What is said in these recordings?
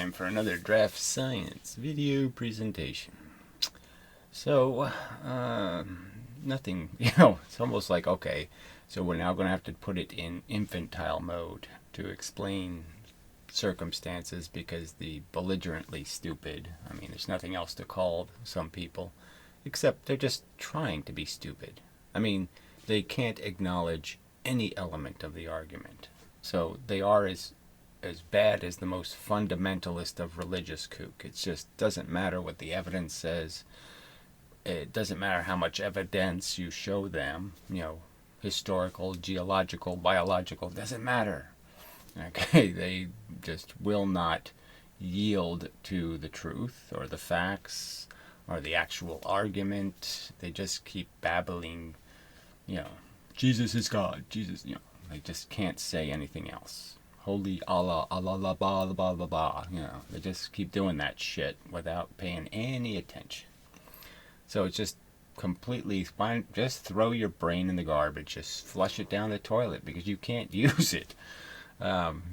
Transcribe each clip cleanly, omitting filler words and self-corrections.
time for another DraftScience video presentation. So, nothing, it's almost like, okay, so we're now going to have to put it in infantile mode to explain circumstances because the belligerently stupid, there's nothing else to call some people, except they're just trying to be stupid. They can't acknowledge any element of the argument. So they are as bad as the most fundamentalist of religious kook. It just doesn't matter what the evidence says. It doesn't matter how much evidence you show them, historical, geological, biological, doesn't matter. Okay, they just will not yield to the truth or the facts or the actual argument. They just keep babbling, Jesus is God, Jesus, they just can't say anything else. Holy Allah, Allah, la, blah, blah, blah, blah, they just keep doing that shit without paying any attention. So it's just completely fine. Just throw your brain in the garbage. Just flush it down the toilet because you can't use it.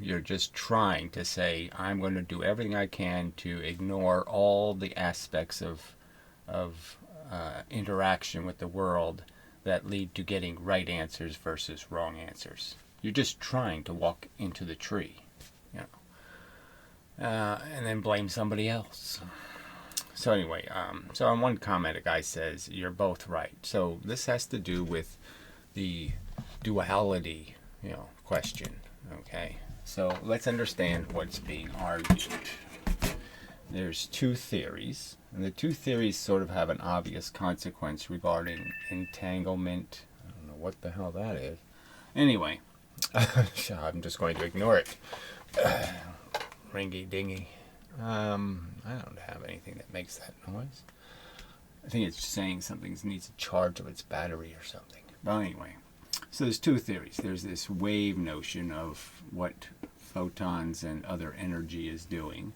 You're just trying to say, I'm going to do everything I can to ignore all the aspects of interaction with the world that lead to getting right answers versus wrong answers. You're just trying to walk into the tree, and then blame somebody else. So anyway, so on one comment, a guy says, you're both right. So this has to do with the duality, question. Okay, so let's understand what's being argued. There's two theories, and the two theories sort of have an obvious consequence regarding entanglement. I don't know what the hell that is. Anyway, I'm just going to ignore it. Ringy dingy. I don't have anything that makes that noise. I think it's saying something needs a charge of its battery or something. But anyway, so there's two theories. There's this wave notion of what photons and other energy is doing.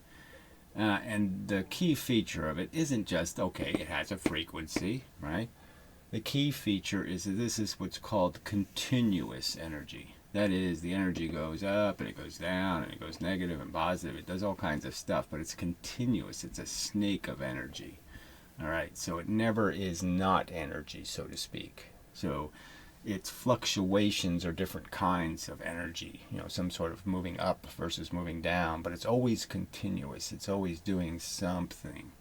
And the key feature of it isn't just, okay, it has a frequency, right? The key feature is that this is what's called continuous energy. That is, the energy goes up and it goes down and it goes negative and positive. It does all kinds of stuff, but it's continuous. It's a snake of energy. All right, so it never is not energy, so to speak. So its fluctuations are different kinds of energy, some sort of moving up versus moving down, but it's always continuous. It's always doing something.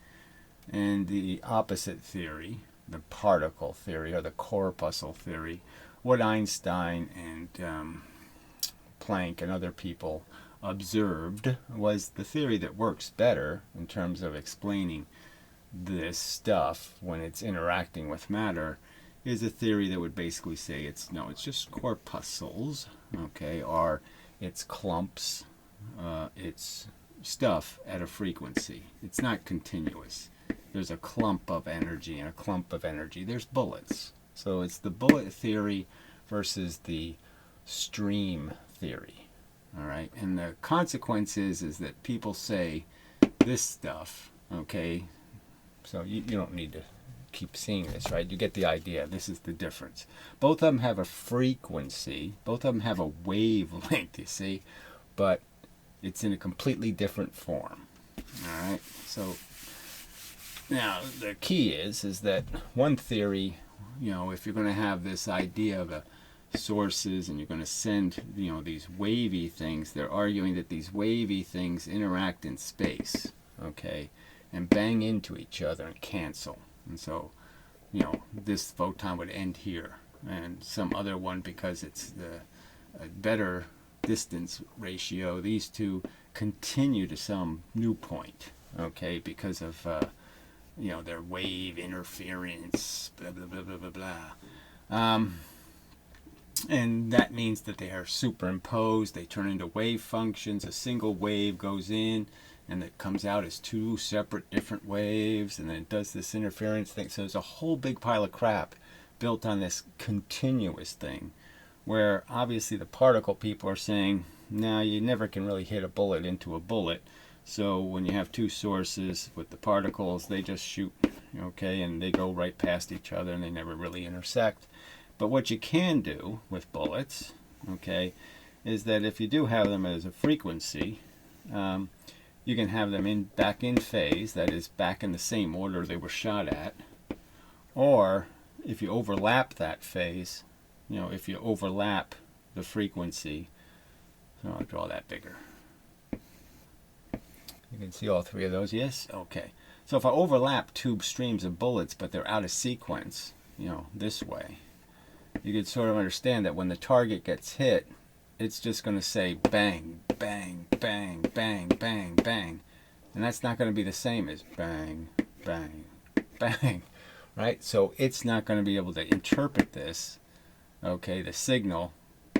And the opposite theory, the particle theory or the corpuscle theory, what Einstein and Planck and other people observed was the theory that works better in terms of explaining this stuff when it's interacting with matter is a theory that would basically say it's just corpuscles, okay, or it's clumps, it's stuff at a frequency. It's not continuous. There's a clump of energy and a clump of energy. There's bullets. So it's the bullet theory versus the stream theory. All right, and the consequence is that people say this stuff, okay, so you don't need to keep seeing this, right? You get the idea. This is the difference. Both of them have a frequency. Both of them have a wavelength, you see, but it's in a completely different form. All right, so now the key is that one theory, if you're going to have this idea of sources and you're going to send, these wavy things, they're arguing that these wavy things interact in space, okay, and bang into each other and cancel. And so, this photon would end here, and some other one, because it's a better distance ratio, these two continue to some new point, okay, because of their wave interference, blah, blah, blah, blah, blah, blah. And that means that they are superimposed. They turn into wave functions. A single wave goes in, and it comes out as two separate different waves, and then it does this interference thing. So there's a whole big pile of crap built on this continuous thing, where obviously the particle people are saying, no, you never can really hit a bullet into a bullet. So when you have two sources with the particles, they just shoot, okay, and they go right past each other and they never really intersect. But what you can do with bullets, okay, is that if you do have them as a frequency, you can have them back in phase, that is, back in the same order they were shot at. Or if you overlap that phase, if you overlap the frequency, so I'll draw that bigger. You can see all three of those, yes? Okay. So if I overlap two streams of bullets, but they're out of sequence, this way, you could sort of understand that when the target gets hit, it's just going to say bang, bang, bang, bang, bang, bang. And that's not going to be the same as bang, bang, bang, right? So it's not going to be able to interpret this, okay, the signal,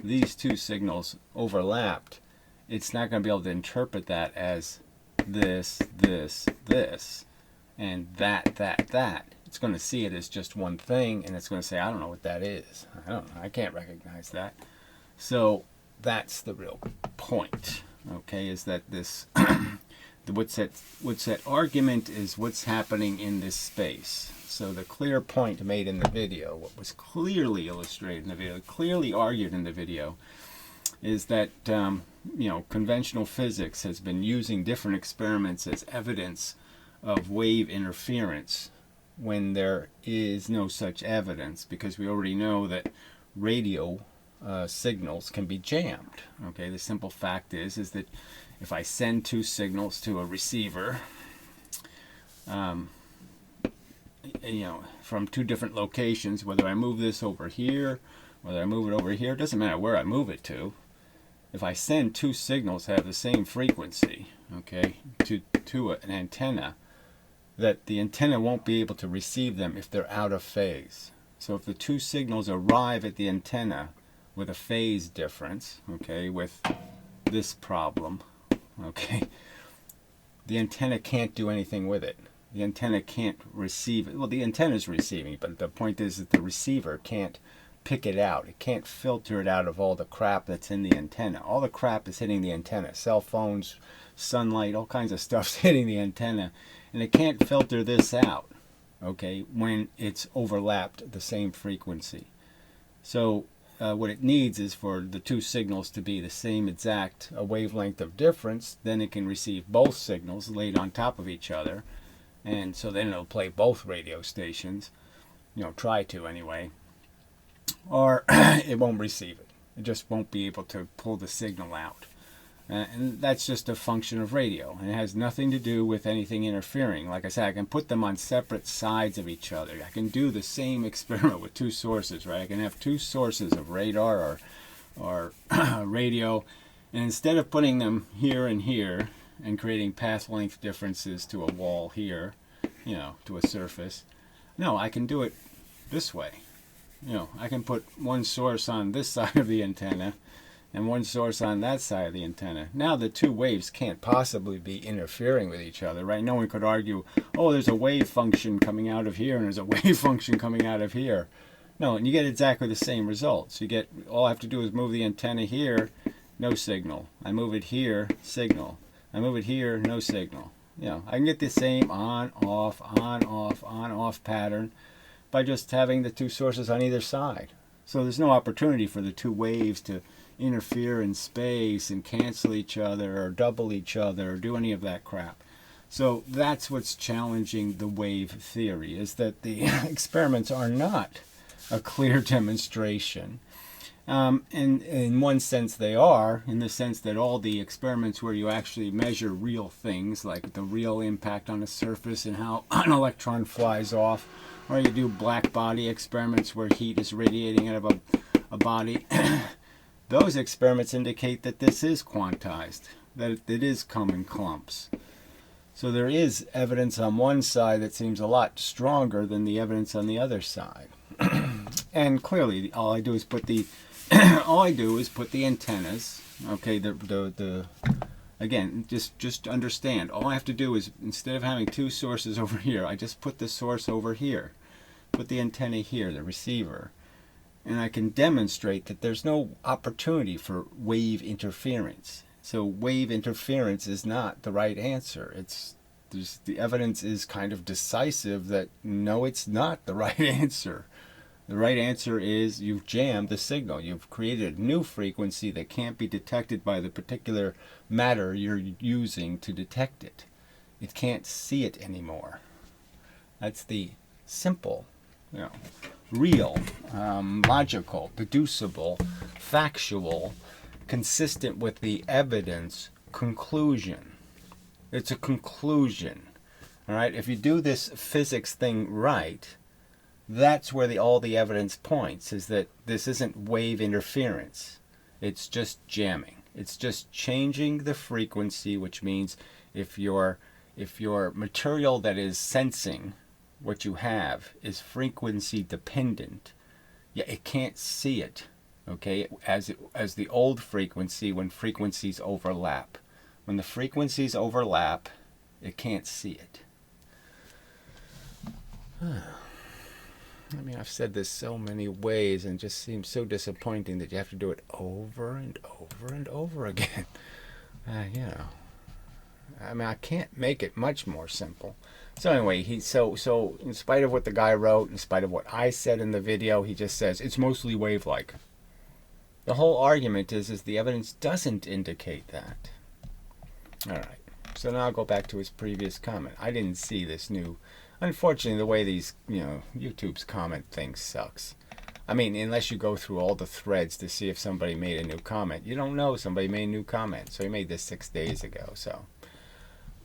these two signals overlapped. It's not going to be able to interpret that as this, this, this, and that. It's going to see it as just one thing, and it's going to say, I don't know what that is. I don't know. I can't recognize that. So that's the real point, okay, is that this, what's that argument is what's happening in this space. So the clear point made in the video, what was clearly illustrated in the video, clearly argued in the video, is that conventional physics has been using different experiments as evidence of wave interference when there is no such evidence, because we already know that radio signals can be jammed. Okay, the simple fact is that if I send two signals to a receiver, from two different locations, whether I move this over here, whether I move it over here, it doesn't matter where I move it to. If I send two signals that have the same frequency, okay, to an antenna, that the antenna won't be able to receive them if they're out of phase. So if the two signals arrive at the antenna with a phase difference, okay, with this problem, okay, the antenna can't do anything with it. The antenna can't receive it. Well, the antenna is receiving, but the point is that the receiver can't pick it out. It can't filter it out of all the crap that's in the antenna. All the crap is hitting the antenna. Cell phones, sunlight, all kinds of stuff's hitting the antenna. And it can't filter this out, okay, when it's overlapped the same frequency. So what it needs is for the two signals to be the same exact wavelength of difference. Then it can receive both signals laid on top of each other. And so then it'll play both radio stations, try to anyway. Or it won't receive it. It just won't be able to pull the signal out. And that's just a function of radio. And it has nothing to do with anything interfering. Like I said, I can put them on separate sides of each other. I can do the same experiment with two sources, right? I can have two sources of radar or radio. And instead of putting them here and here and creating path length differences to a wall here, to a surface, no, I can do it this way. I can put one source on this side of the antenna and one source on that side of the antenna. Now the two waves can't possibly be interfering with each other, right? No one could argue, oh, there's a wave function coming out of here and there's a wave function coming out of here. No, and you get exactly the same results. You get, all I have to do is move the antenna here, no signal. I move it here, signal. I move it here, no signal. I can get the same on, off pattern by just having the two sources on either side. So there's no opportunity for the two waves to interfere in space and cancel each other or double each other or do any of that crap. So that's what's challenging the wave theory, is that the experiments are not a clear demonstration. And in one sense they are, in the sense that all the experiments where you actually measure real things, like the real impact on a surface and how an electron flies off, or you do black body experiments where heat is radiating out of a body, those experiments indicate that this is quantized, that it is come in clumps. So there is evidence on one side that seems a lot stronger than the evidence on the other side. And clearly, all I do is put the antennas. Okay, again, just understand. All I have to do is, instead of having two sources over here, I just put the source over here, put the antenna here, the receiver, and I can demonstrate that there's no opportunity for wave interference. So wave interference is not the right answer. The evidence is kind of decisive that no, it's not the right answer. The right answer is you've jammed the signal. You've created a new frequency that can't be detected by the particular matter you're using to detect it. It can't see it anymore. That's the simple, real, logical, deducible, factual, consistent with the evidence conclusion. It's a conclusion. All right? If you do this physics thing right, that's where all the evidence points, is that this isn't wave interference. It's just jamming. It's just changing the frequency, which means if your material that is sensing what you have is frequency dependent, it can't see it, okay, as the old frequency when frequencies overlap. When the frequencies overlap, it can't see it. I mean, I've said this so many ways and it just seems so disappointing that you have to do it over and over and over again. I mean, I can't make it much more simple. So anyway, so in spite of what the guy wrote, in spite of what I said in the video, he just says it's mostly wave-like. The whole argument is the evidence doesn't indicate that. All right. So now I'll go back to his previous comment. I didn't see this new. Unfortunately, the way these, YouTube's comment thing sucks. I mean, unless you go through all the threads to see if somebody made a new comment. You don't know somebody made a new comment. So he made this 6 days ago, so.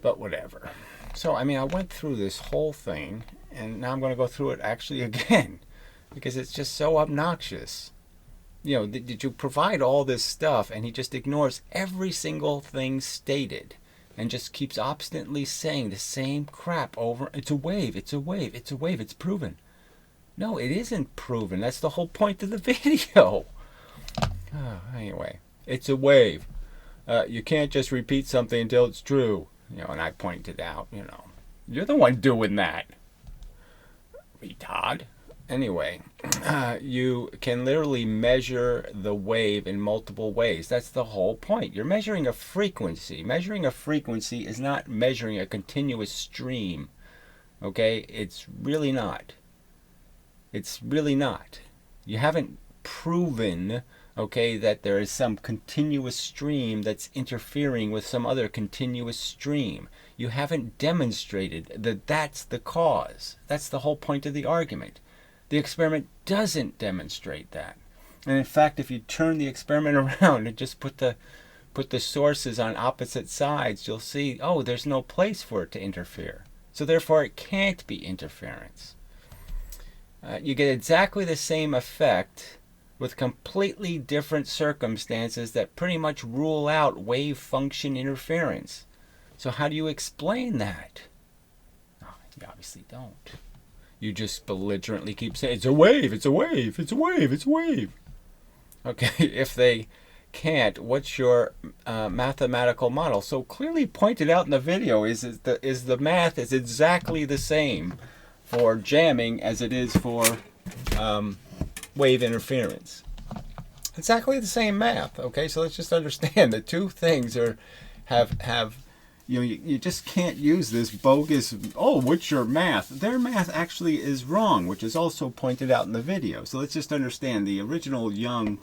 But whatever. So, I mean, I went through this whole thing, and now I'm going to go through it actually again. Because it's just so obnoxious. Did you provide all this stuff, and he just ignores every single thing stated. And just keeps obstinately saying the same crap over. It's a wave, it's a wave, it's a wave, it's proven. No, it isn't proven. That's the whole point of the video. Anyway, it's a wave. You can't just repeat something until it's true. And I pointed out, you're the one doing that. Retard. Anyway, you can literally measure the wave in multiple ways. That's the whole point. You're measuring a frequency. Measuring a frequency is not measuring a continuous stream. Okay? It's really not. It's really not. You haven't proven, okay, that there is some continuous stream that's interfering with some other continuous stream. You haven't demonstrated that that's the cause. That's the whole point of the argument. The experiment doesn't demonstrate that. And in fact, if you turn the experiment around and just put the sources on opposite sides, you'll see, oh, there's no place for it to interfere. So therefore, it can't be interference. You get exactly the same effect with completely different circumstances that pretty much rule out wave function interference. So how do you explain that? Oh, you obviously don't. You just belligerently keep saying, it's a wave, it's a wave, it's a wave, it's a wave. Okay, if they can't, what's your mathematical model? So clearly pointed out in the video is the math is exactly the same for jamming as it is for wave interference. Exactly the same math. Okay, so let's just understand the two things have you just can't use this bogus, oh, what's your math? Their math actually is wrong, which is also pointed out in the video. So let's just understand the original Young,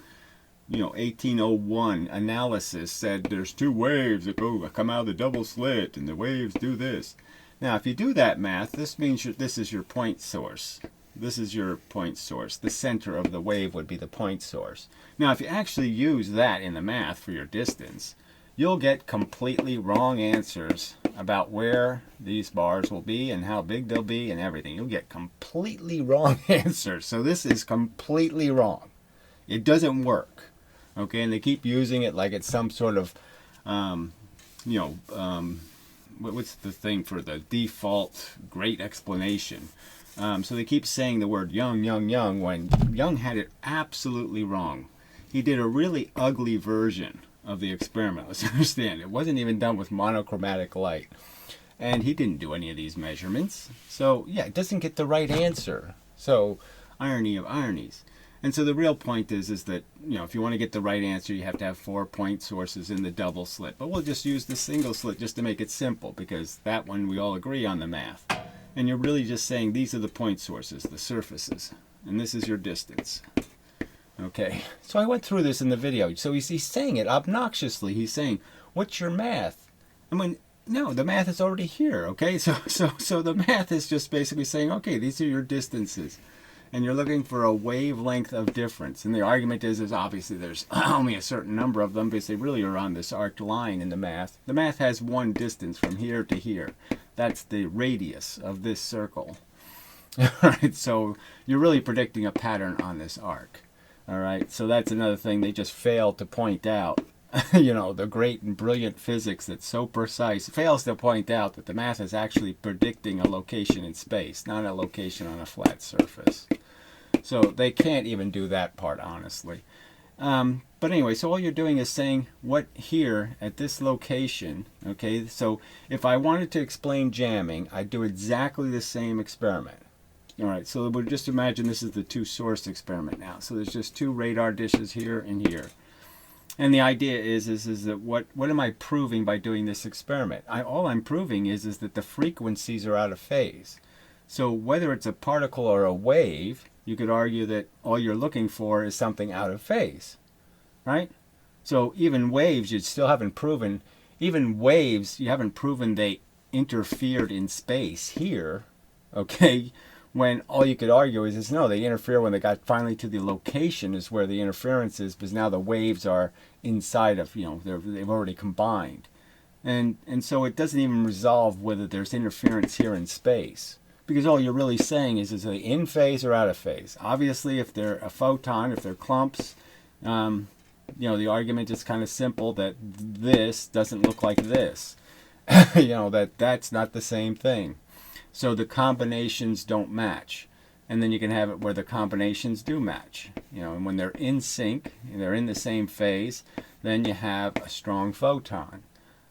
1801 analysis said there's two waves that come out of the double slit, and the waves do this. Now, if you do that math, this means this is your point source. This is your point source. The center of the wave would be the point source. Now, if you actually use that in the math for your distance, you'll get completely wrong answers about where these bars will be and how big they'll be and everything. You'll get completely wrong answers. So this is completely wrong. It doesn't work. Okay, and they keep using it like it's some sort of, what's the thing for the default great explanation? So they keep saying the word Young, when Young had it absolutely wrong. He did a really ugly version of the experiment. Let's understand, it wasn't even done with monochromatic light. And he didn't do any of these measurements. So, yeah, it doesn't get the right answer. So, irony of ironies. And so the real point is that, if you want to get the right answer, you have to have 4 point sources in the double slit. But we'll just use the single slit just to make it simple, because that one we all agree on the math. And you're really just saying these are the point sources, the surfaces. and this is your distance. Okay, so I went through this in the video. So he's saying it obnoxiously. He's saying, what's your math? I mean, no, the math is already here, okay? So the math is just basically saying, okay, these are your distances. And you're looking for a wavelength of difference. And the argument is obviously there's only a certain number of them because they really are on this arced line in the math. The math has one distance from here to here. That's the radius of this circle. All right, so you're really predicting a pattern on this arc. All right, so that's another thing they just failed to point out. You know, the great and brilliant physics that's so precise fails to point out that the math is actually predicting a location in space, not a location on a flat surface. So they can't even do that part, honestly. But anyway, so all you're doing is saying what here at this location, okay? So if I wanted to explain jamming, I'd do exactly the same experiment. All right, so we'll just imagine this is the two source experiment now. So there's just two radar dishes here and here. And the idea is that what am I proving by doing this experiment? All I'm proving is that the frequencies are out of phase. So whether it's a particle or a wave, you could argue that all you're looking for is something out of phase, right? So even waves, you still haven't proven, even waves, you haven't proven they interfered in space here, okay? When all you could argue is no, they interfere when they got finally to the location is where the interference is, because now the waves are inside of, you know, they've already combined. And so it doesn't even resolve whether there's interference here in space. Because all you're really saying is they in phase or out of phase? Obviously, if they're a photon, if they're clumps, you know, the argument is kind of simple that this doesn't look like this. You know, that's not the same thing. So the combinations don't match. And then you can have it where the combinations do match. You know, and when they're in sync, they're in the same phase, then you have a strong photon.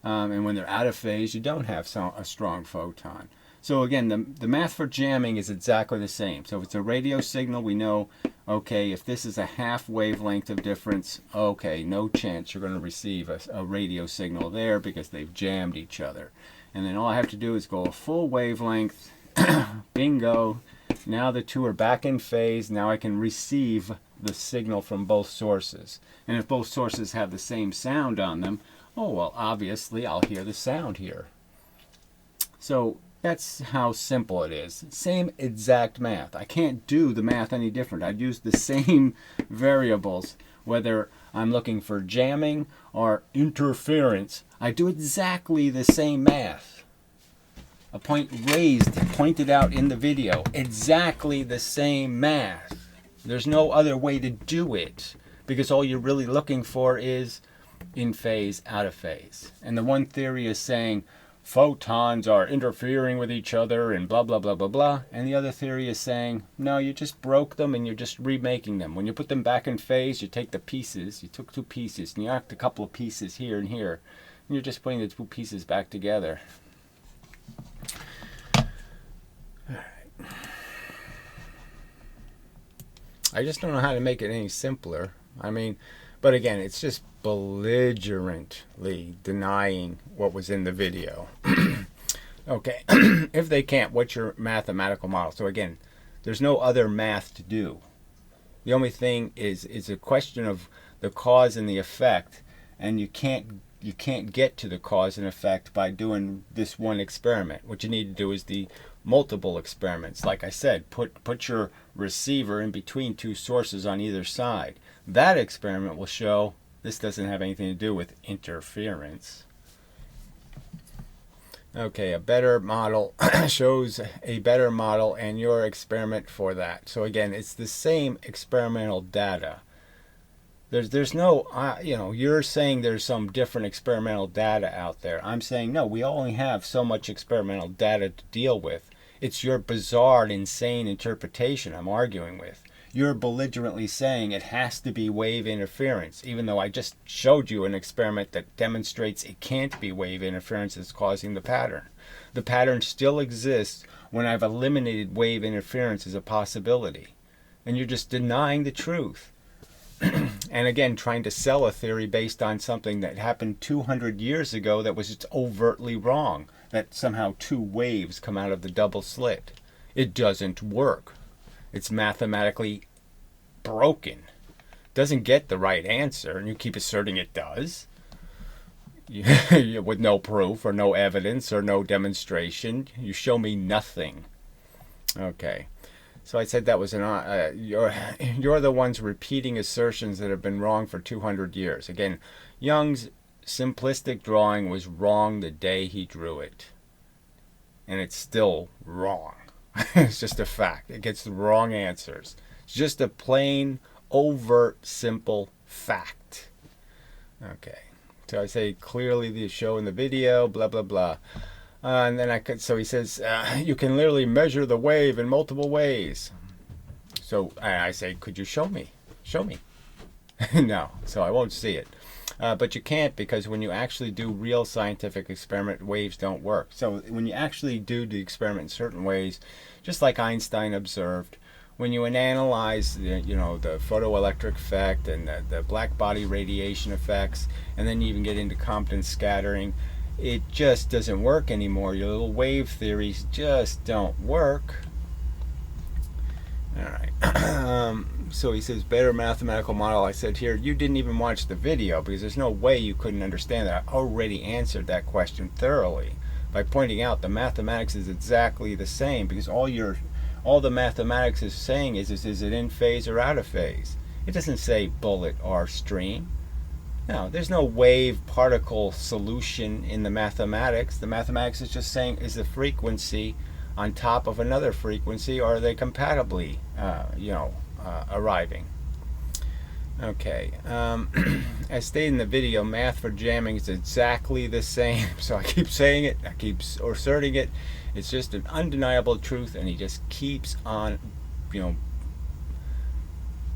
And when they're out of phase, you don't have a strong photon. So again, the math for jamming is exactly the same. So if it's a radio signal, we know, okay, if this is a half wavelength of difference, okay, no chance you're going to receive a radio signal there because they've jammed each other. And then all I have to do is go a full wavelength, bingo, now the two are back in phase, now I can receive the signal from both sources. And if both sources have the same sound on them, oh well, obviously I'll hear the sound here. So that's how simple it is. Same exact math. I can't do the math any different. I'd use the same variables, whether I'm looking for jamming or interference. I do exactly the same math. A point raised, pointed out in the video, exactly the same math. There's no other way to do it, because all you're really looking for is in phase, out of phase. And the one theory is saying photons are interfering with each other and blah, blah, blah, blah, blah. And the other theory is saying, no, you just broke them and you're just remaking them. When you put them back in phase, you take the pieces, you took two pieces, and you knocked a couple of pieces here and here, and you're just putting the two pieces back together. All right. I just don't know how to make it any simpler. I mean, but again, it's just belligerently denying what was in the video. Okay, if they can't, what's your mathematical model? So again, there's no other math to do. The only thing is a question of the cause and the effect, and you can't get to the cause and effect by doing this one experiment. What you need to do is the multiple experiments. Like I said, put your receiver in between two sources on either side. That experiment will show this doesn't have anything to do with interference. Okay, a better model shows a better model and your experiment for that. So again, it's the same experimental data. There's no, you know, you're saying there's some different experimental data out there. I'm saying, no, we only have so much experimental data to deal with. It's your bizarre and insane interpretation I'm arguing with. You're belligerently saying it has to be wave interference, even though I just showed you an experiment that demonstrates it can't be wave interference that's causing the pattern. The pattern still exists when I've eliminated wave interference as a possibility. And you're just denying the truth. And again, trying to sell a theory based on something that happened 200 years ago that was just overtly wrong, that somehow two waves come out of the double slit. It doesn't work. It's mathematically broken. Doesn't get the right answer, and you keep asserting it does. With no proof or no evidence or no demonstration. You show me nothing. Okay. So I said that was you're the ones repeating assertions that have been wrong for 200 years. Again, Jung's simplistic drawing was wrong the day he drew it. And it's still wrong. It's just a fact. It gets the wrong answers. It's just a plain, overt, simple fact. Okay. So I say clearly the show in the video, blah, blah, blah. And then so he says, you can literally measure the wave in multiple ways. So I say, could you show me? Show me. No, so I won't see it. But you can't, because when you actually do real scientific experiment, waves don't work. So when you actually do the experiment in certain ways, just like Einstein observed, when you analyze the photoelectric effect and the black body radiation effects, and then you even get into Compton scattering, it just doesn't work anymore. Your little wave theories just don't work. All right. So he says, better mathematical model. I said here, you didn't even watch the video, because there's no way you couldn't understand that. I already answered that question thoroughly by pointing out the mathematics is exactly the same, because all the mathematics is saying is it in phase or out of phase? It doesn't say bullet or stream. No, there's no wave particle solution in the mathematics. The mathematics is just saying, is the frequency on top of another frequency, or are they compatibly arriving? Okay. As stated in the video, math for jamming is exactly the same. So I keep saying it, I keep asserting it. It's just an undeniable truth, and he just keeps on,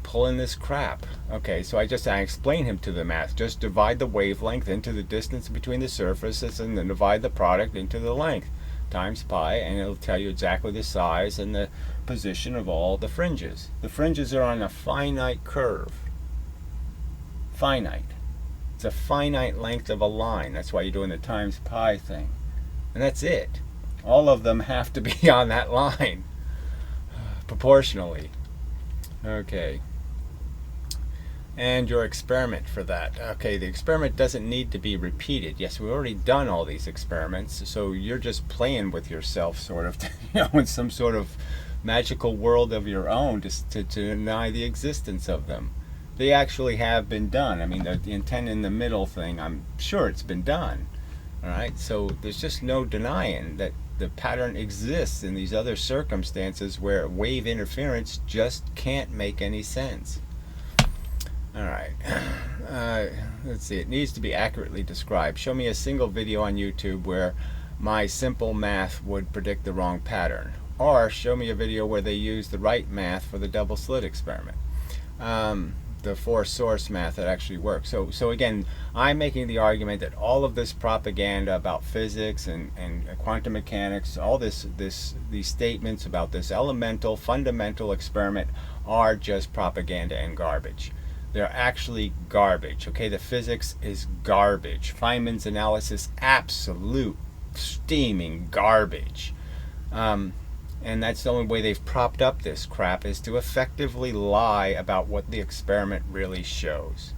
pulling this crap. Okay, so I explain him to the math. Just divide the wavelength into the distance between the surfaces, and then divide the product into the length times pi, and it'll tell you exactly the size and the position of all the fringes. The fringes are on a finite curve. Finite. It's a finite length of a line. That's why you're doing the times pi thing. And that's it. All of them have to be on that line proportionally. Okay. And your experiment for that. Okay, the experiment doesn't need to be repeated. Yes, we've already done all these experiments, so you're just playing with yourself, sort of, in some sort of magical world of your own to deny the existence of them. They actually have been done. I mean, the intent in the middle thing, I'm sure it's been done. All right, so there's just no denying that the pattern exists in these other circumstances where wave interference just can't make any sense. All right, let's see. It needs to be accurately described. Show me a single video on YouTube where my simple math would predict the wrong pattern, or show me a video where they use the right math for the double slit experiment. The four source math that actually works. So again, I'm making the argument that all of this propaganda about physics and quantum mechanics, all these statements about this elemental, fundamental experiment are just propaganda and garbage. They're actually garbage. Okay, the physics is garbage. Feynman's analysis, absolute steaming garbage. And that's the only way they've propped up this crap, is to effectively lie about what the experiment really shows.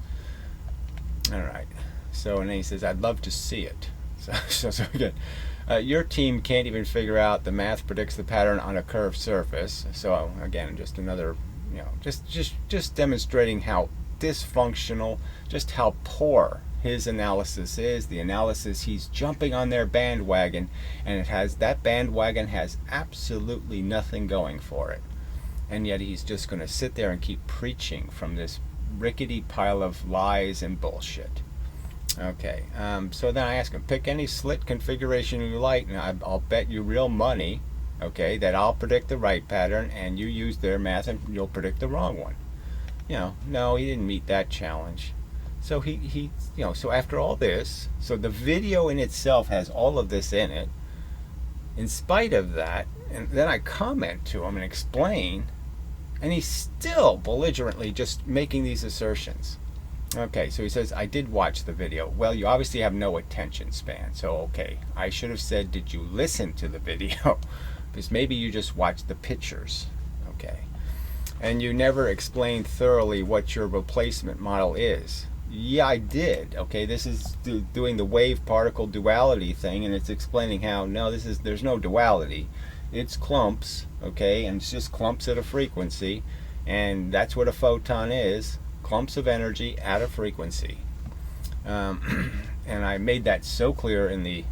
All right. So, and then he says, I'd love to see it. So again, your team can't even figure out the math predicts the pattern on a curved surface. So again, just another, just demonstrating how dysfunctional, just how poor his analysis is. The analysis, he's jumping on their bandwagon, and that bandwagon has absolutely nothing going for it, and yet he's just going to sit there and keep preaching from this rickety pile of lies and bullshit. Okay, so then I ask him, pick any slit configuration you like, and I'll bet you real money, okay, that I'll predict the right pattern, and you use their math and you'll predict the wrong one. No, he didn't meet that challenge. So he so after all this, so the video in itself has all of this in it. In spite of that, and then I comment to him and explain, and he's still belligerently just making these assertions. Okay, so he says, I did watch the video. Well, you obviously have no attention span. So, okay, I should have said, did you listen to the video? Because maybe you just watched the pictures. Okay. And you never explained thoroughly what your replacement model is. Yeah, I did. Okay, this is doing the wave-particle duality thing, and it's explaining how, no, there's no duality. It's clumps, okay, and it's just clumps at a frequency, and that's what a photon is, clumps of energy at a frequency. And I made that so clear in the,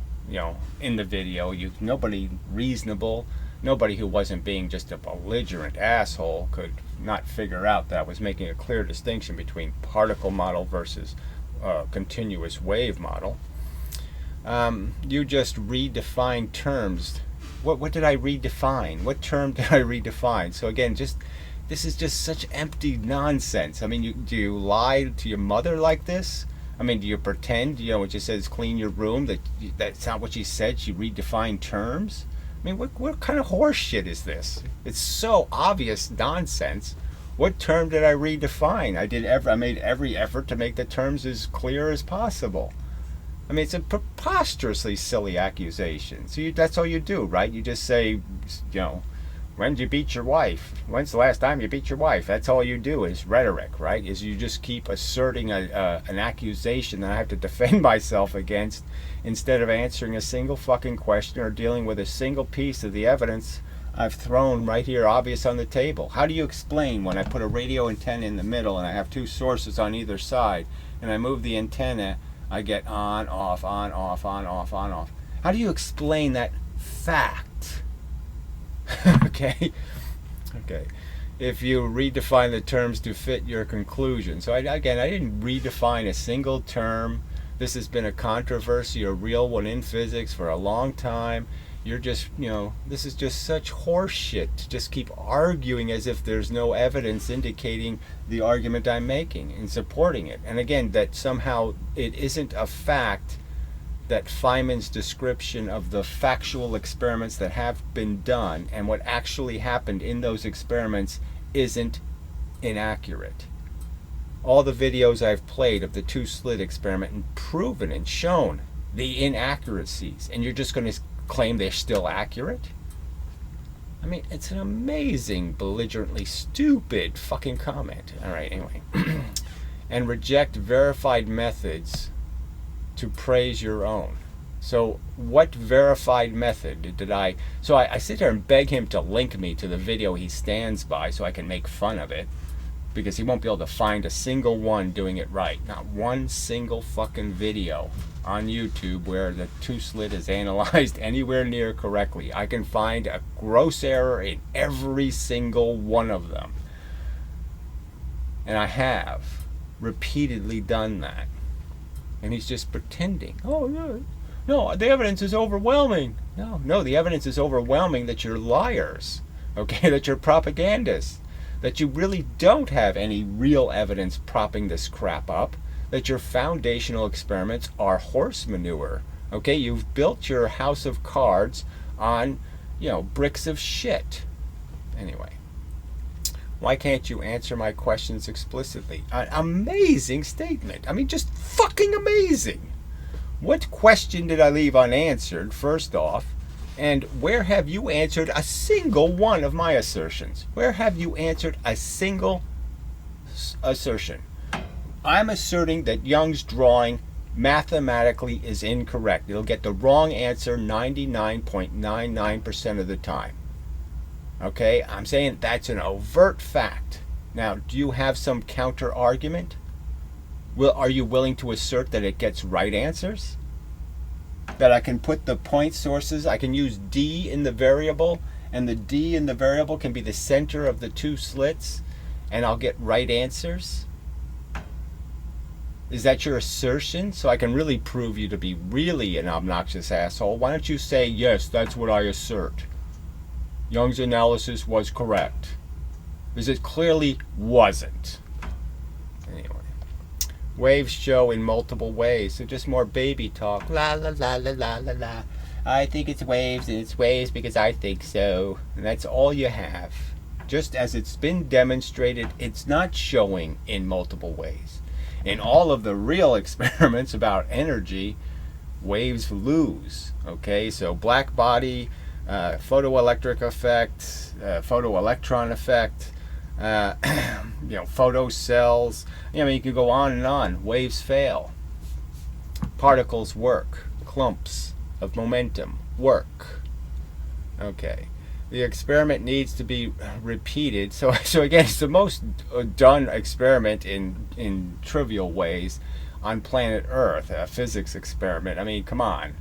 in the video. Nobody reasonable, nobody who wasn't being just a belligerent asshole could not figure out that I was making a clear distinction between particle model versus continuous wave model. You just redefined terms. What did I redefine? What term did I redefine? So again, this is just such empty nonsense. I mean, do you lie to your mother like this? I mean, do you pretend, when she says clean your room, that's not what she said? She redefined terms? I mean, what kind of horse shit is this? It's so obvious nonsense. What term did I redefine? I made every effort to make the terms as clear as possible. I mean, it's a preposterously silly accusation. So that's all you do, right? You just say, when did you beat your wife? When's the last time you beat your wife? That's all you do is rhetoric, right? Is you just keep asserting an accusation that I have to defend myself against instead of answering a single fucking question or dealing with a single piece of the evidence I've thrown right here, obvious on the table. How do you explain when I put a radio antenna in the middle and I have two sources on either side and I move the antenna, I get on, off, on, off, on, off, on, off? How do you explain that fact? Okay. If you redefine the terms to fit your conclusion. So I didn't redefine a single term. This has been a controversy, a real one in physics for a long time. You're just, this is just such horse shit to just keep arguing as if there's no evidence indicating the argument I'm making and supporting it. And again, that somehow it isn't a fact that Feynman's description of the factual experiments that have been done and what actually happened in those experiments isn't inaccurate. All the videos I've played of the two-slit experiment and proven and shown the inaccuracies, and you're just going to claim they're still accurate? I mean, it's an amazing, belligerently stupid fucking comment. All right, anyway. And reject verified methods to praise your own. So what verified method did I... So I sit there and beg him to link me to the video he stands by so I can make fun of it, because he won't be able to find a single one doing it right. Not one single fucking video on YouTube where the two-slit is analyzed anywhere near correctly. I can find a gross error in every single one of them. And I have repeatedly done that. And he's just pretending. Oh, no, the evidence is overwhelming. No, the evidence is overwhelming that you're liars, okay, that you're propagandists, that you really don't have any real evidence propping this crap up, that your foundational experiments are horse manure, okay? You've built your house of cards on, bricks of shit. Anyway. Why can't you answer my questions explicitly? An amazing statement. I mean, just fucking amazing. What question did I leave unanswered, first off? And where have you answered a single one of my assertions? Where have you answered a single assertion? I'm asserting that Young's drawing mathematically is incorrect. It'll get the wrong answer 99.99% of the time. Okay, I'm saying that's an overt fact. Now, do you have some counter argument? Are you willing to assert that it gets right answers? That I can put the point sources, I can use D in the variable, and the D in the variable can be the center of the two slits, and I'll get right answers? Is that your assertion? So I can really prove you to be really an obnoxious asshole. Why don't you say, yes, that's what I assert. Young's analysis was correct. Because it clearly wasn't. Anyway. Waves show in multiple ways, so just more baby talk. La la la la la la la. I think it's waves, and it's waves because I think so. And that's all you have. Just as it's been demonstrated, it's not showing in multiple ways. In all of the real experiments about energy, waves lose. Okay, so black body, photoelectric effect, photoelectron effect, Photocells. You could go on and on. Waves fail. Particles work. Clumps of momentum work. Okay. The experiment needs to be repeated. So again, it's the most done experiment in trivial ways on planet Earth. A physics experiment. I mean, come on.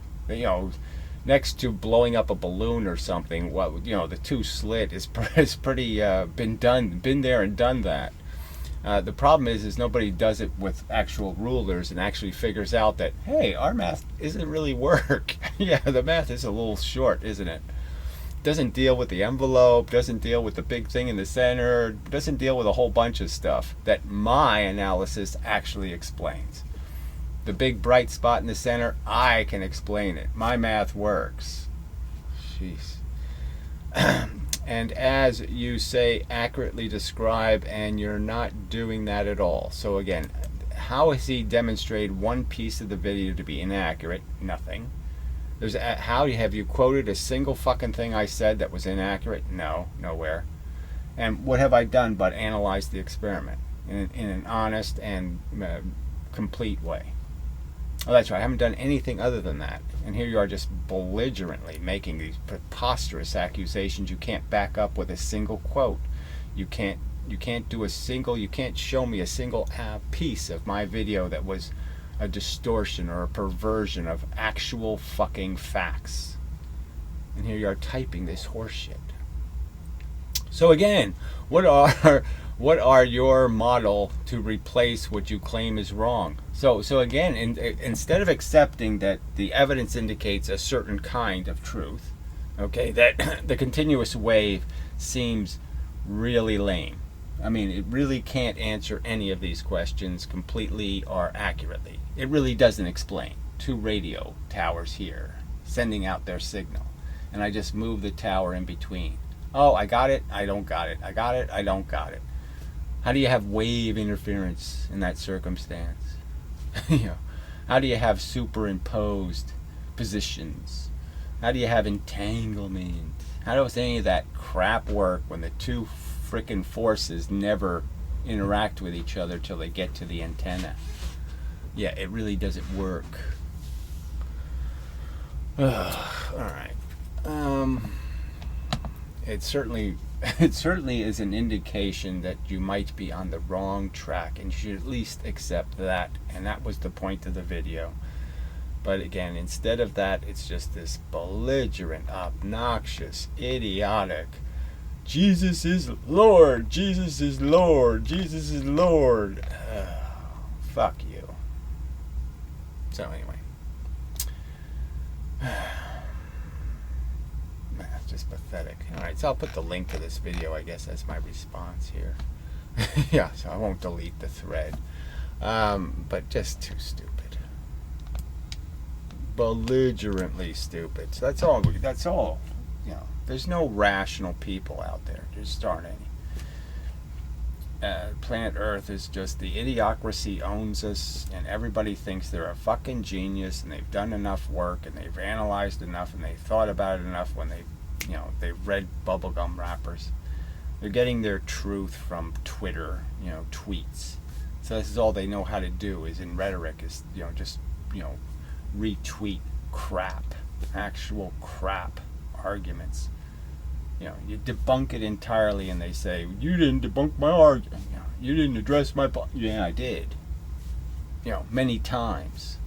Next to blowing up a balloon or something, the two slit is pretty been there and done that. The problem is nobody does it with actual rulers and actually figures out that, hey, our math isn't really work. Yeah, the math is a little short, isn't it? Doesn't deal with the envelope, doesn't deal with the big thing in the center, doesn't deal with a whole bunch of stuff that my analysis actually explains. The big bright spot in the center, I can explain it. My math works. Jeez. And as you say, accurately describe, and you're not doing that at all. So again, how has he demonstrated one piece of the video to be inaccurate? Nothing. How have you quoted a single fucking thing I said that was inaccurate? No, nowhere. And what have I done but analyze the experiment in an honest and complete way? Oh, that's right. I haven't done anything other than that. And here you are just belligerently making these preposterous accusations you can't back up with a single quote. You can't show me a single piece of my video that was a distortion or a perversion of actual fucking facts. And here you are typing this horseshit. So again, what are your model to replace what you claim is wrong? So again, instead of accepting that the evidence indicates a certain kind of truth, okay, that the continuous wave seems really lame. I mean, it really can't answer any of these questions completely or accurately. It really doesn't explain. 2 radio towers here sending out their signal, and I just move the tower in between. Oh, I got it, I don't got it. I got it, I don't got it. How do you have wave interference in that circumstance? How do you have superimposed positions? How do you have entanglement? How does any of that crap work when the two frickin' forces never interact with each other till they get to the antenna? Yeah, it really doesn't work. Alright. It certainly is an indication that you might be on the wrong track, and you should at least accept that, and that was the point of the video. But again, instead of that, it's just this belligerent, obnoxious, idiotic, Jesus is Lord, Jesus is Lord, Jesus is Lord. Fuck you. So anyway. Just pathetic. Alright, so I'll put the link to this video, I guess, as my response here. Yeah, so I won't delete the thread. But just too stupid. Belligerently stupid. So that's all. There's no rational people out there. There just aren't any. Planet Earth is just the idiocracy owns us, and everybody thinks they're a fucking genius, and they've done enough work, and they've analyzed enough, and they've thought about it enough when they've read bubblegum wrappers. They're getting their truth from Twitter, tweets. So this is all they know how to do is in rhetoric is, just retweet crap, actual crap arguments. You debunk it entirely and they say, you didn't debunk my argument. You didn't address my point. Yeah, I did. Many times.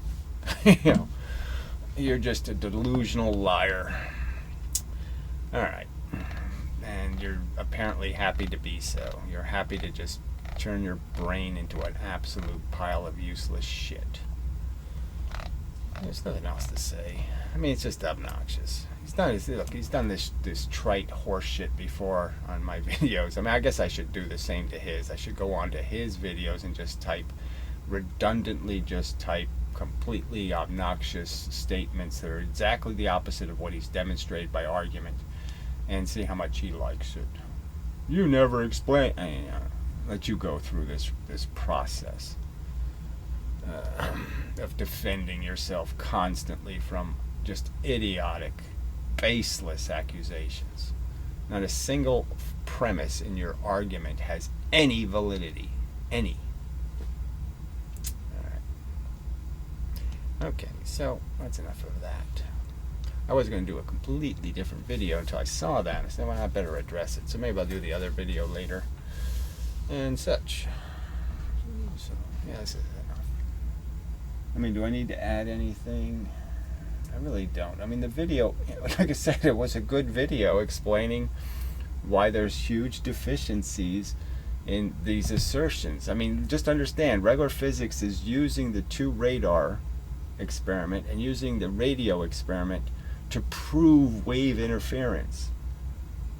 You're just a delusional liar. Alright. And you're apparently happy to be so. You're happy to just turn your brain into an absolute pile of useless shit. There's nothing else to say. I mean, it's just obnoxious. He's done this trite horse shit before on my videos. I mean, I guess I should do the same to his. I should go on to his videos and just redundantly type completely obnoxious statements that are exactly the opposite of what he's demonstrated by argument, and see how much he likes it. You never explain. Let you go through this process of defending yourself constantly from just idiotic, baseless accusations. Not a single premise in your argument has any validity. Any. Alright. Okay, so that's enough of that. I was going to do a completely different video until I saw that. I said, well, I better address it. So maybe I'll do the other video later. And such. So, yeah, this is enough. I mean, do I need to add anything? I really don't. I mean, the video, like I said, it was a good video explaining why there's huge deficiencies in these assertions. I mean, just understand, regular physics is using the two radar experiment and using the radio experiment to prove wave interference.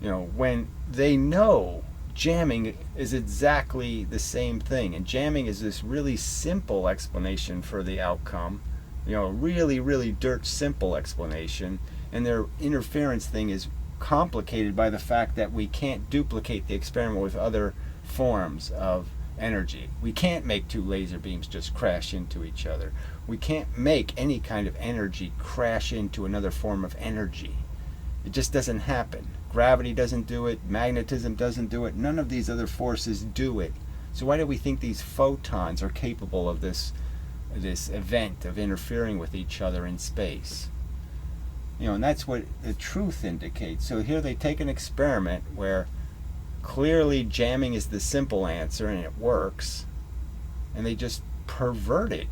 You know, when they know jamming is exactly the same thing, and jamming is this really simple explanation for the outcome, you know, really, really dirt simple explanation, and their interference thing is complicated by the fact that we can't duplicate the experiment with other forms of energy. We can't make two laser beams just crash into each other. We can't make any kind of energy crash into another form of energy. It just doesn't happen. Gravity doesn't do it. Magnetism doesn't do it. None of these other forces do it. So why do we think these photons are capable of this event of interfering with each other in space? You know, and that's what the truth indicates. So here they take an experiment where clearly jamming is the simple answer and it works, and they just pervert it,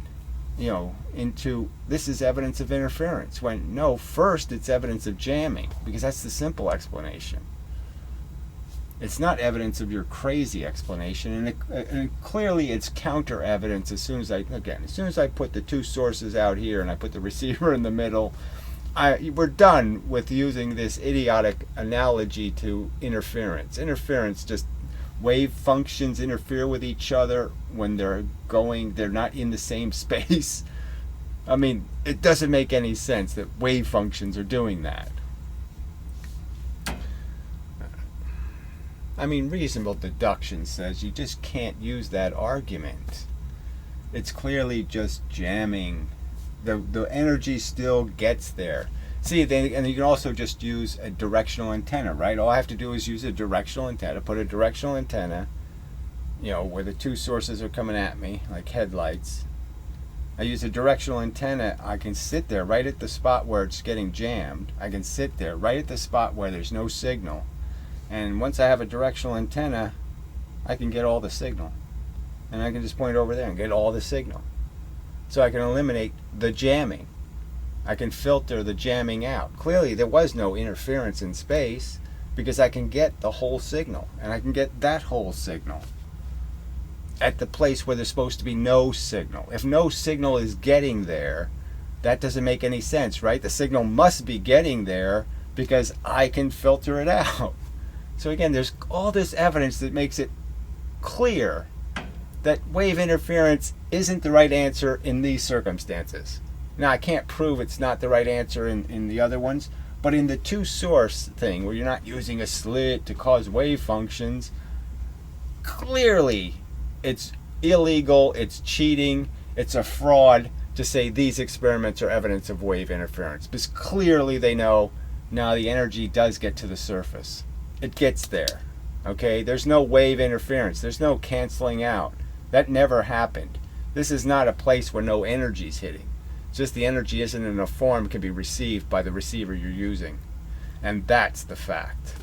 you know, into this is evidence of interference, when no, first it's evidence of jamming, because that's the simple explanation. It's not evidence of your crazy explanation, and clearly it's counter evidence as soon as I put the two sources out here and I put the receiver in the middle. We're done with using this idiotic analogy to interference. Interference, just wave functions interfere with each other when they're not in the same space. I mean, it doesn't make any sense that wave functions are doing that. I mean, reasonable deduction says you just can't use that argument. It's clearly just jamming. The energy still gets there. See, and you can also just use a directional antenna, right? All I have to do is use a directional antenna, put a directional antenna, you know, where the two sources are coming at me, like headlights. I use a directional antenna, I can sit there right at the spot where it's getting jammed. I can sit there right at the spot where there's no signal. And once I have a directional antenna, I can get all the signal. And I can just point over there and get all the signal. So I can eliminate the jamming. I can filter the jamming out. Clearly there was no interference in space because I can get the whole signal, and I can get that whole signal at the place where there's supposed to be no signal. If no signal is getting there, that doesn't make any sense, right? The signal must be getting there because I can filter it out. So again, there's all this evidence that makes it clear that wave interference isn't the right answer in these circumstances. Now, I can't prove it's not the right answer in the other ones, but in the two source thing, where you're not using a slit to cause wave functions, clearly it's illegal, it's cheating, it's a fraud to say these experiments are evidence of wave interference, because clearly they know, now the energy does get to the surface. It gets there, okay? There's no wave interference. There's no canceling out. That never happened. This is not a place where no energy's hitting. It's just the energy isn't in a form that can be received by the receiver you're using. And that's the fact.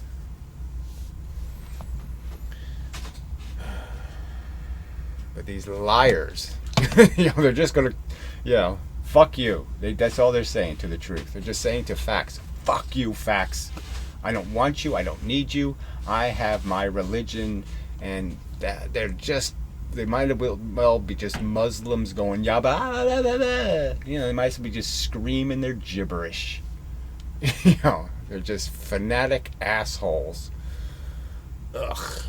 But these liars, you know, they're just going to, you know, fuck you. That's all they're saying to the truth. They're just saying to facts, fuck you, facts. I don't want you. I don't need you. I have my religion. And they might as well be just Muslims going yabba, you know, they might as well be just screaming their gibberish. You know, they're just fanatic assholes. Ugh.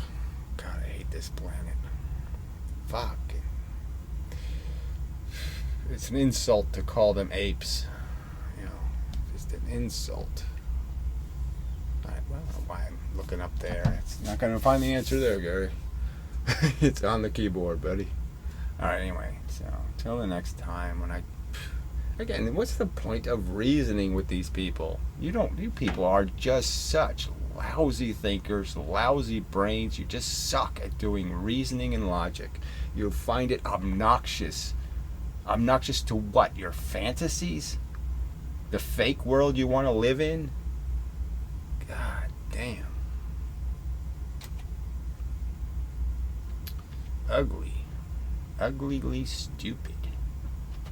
God, I hate this planet. Fuck. It's an insult to call them apes. You know, just an insult. Well, why I'm looking up there. It's not going to find the answer there, Gary. It's on the keyboard, buddy. Alright, anyway, so till the next time when again, what's the point of reasoning with these people? You people are just such lousy thinkers, lousy brains. You just suck at doing reasoning and logic. You find it obnoxious. Obnoxious to what? Your fantasies? The fake world you want to live in? God damn. Ugly. Uglily stupid.